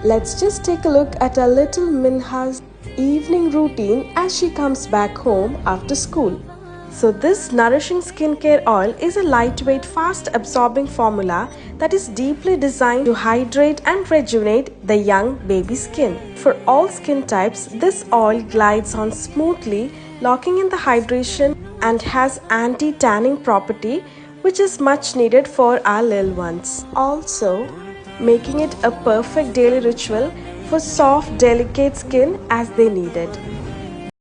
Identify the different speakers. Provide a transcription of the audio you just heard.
Speaker 1: Let's just take a look at our little Minha's evening routine as she comes back home after school. So this nourishing skincare oil is a lightweight, fast-absorbing formula that is deeply designed to hydrate and rejuvenate the young baby skin. For all skin types, this oil glides on smoothly, locking in the hydration and has anti-tanning property, which is much needed for our little ones. Also, making it a perfect daily ritual for soft, delicate skin as they need it.